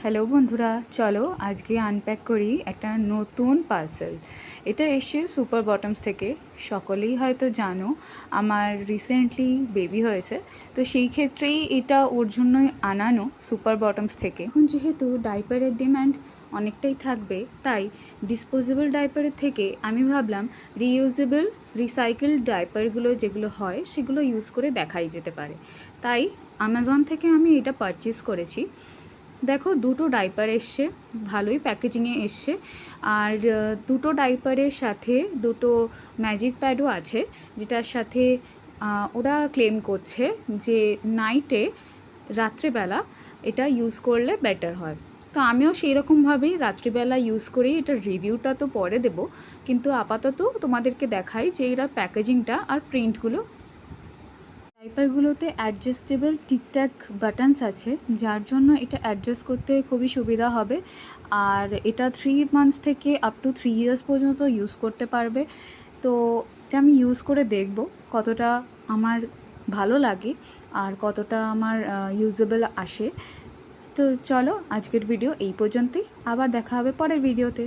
Hello বন্ধুরা, চলো আজকে আনপ্যাক করি একটা নতুন পার্সেল। এটা এসে সুপার বটমস থেকে। সকলেই হয়তো জানো আমার রিসেন্টলি বেবি হয়েছে, তো সেই ক্ষেত্রেই এটা ওর জন্যই আনানো সুপার বটমস থেকে। এখন যেহেতু ডাইপারের ডিম্যান্ড অনেকটাই থাকবে, তাই ডিসপোজেবল ডাইপারের থেকে আমি ভাবলাম রিইউজেবল রিসাইকেল ডাইপারগুলো যেগুলো হয় সেগুলো ইউজ করে দেখাই যেতে পারে। তাই অ্যামাজন থেকে আমি এটা পারচেস করেছি। দেখো, দুটো ডাইপার এসছে, ভালোই প্যাকেজিংয়ে এসছে। আর দুটো ডাইপারের সাথে দুটো ম্যাজিক প্যাডও আছে, যেটার সাথে ওরা ক্লেম করছে যে নাইটে, রাত্রেবেলা এটা ইউজ করলে বেটার হয়। তো আমিও সেই রকমভাবেই রাত্রিবেলা ইউজ করেই এটার রিভিউটা তো পরে দেব, কিন্তু আপাতত তোমাদেরকে দেখাই যে এরা প্যাকেজিংটা আর প্রিন্টগুলো। ডাইপারগুলোতে অ্যাডজাস্টেবল টিকট্যাক বাটনস আছে, যার জন্য এটা অ্যাডজাস্ট করতে খুবই সুবিধা হবে। আর এটা 3 মান্থস থেকে আপ টু 3 ইয়ার্স পর্যন্ত ইউজ করতে পারবে। তো এটা আমি ইউজ করে দেখব কতটা আমার ভালো লাগে আর কতটা আমার ইউজেবল আসে। তো চলো, আজকের ভিডিও এই পর্যন্তই, আবার দেখা হবে পরের ভিডিওতে।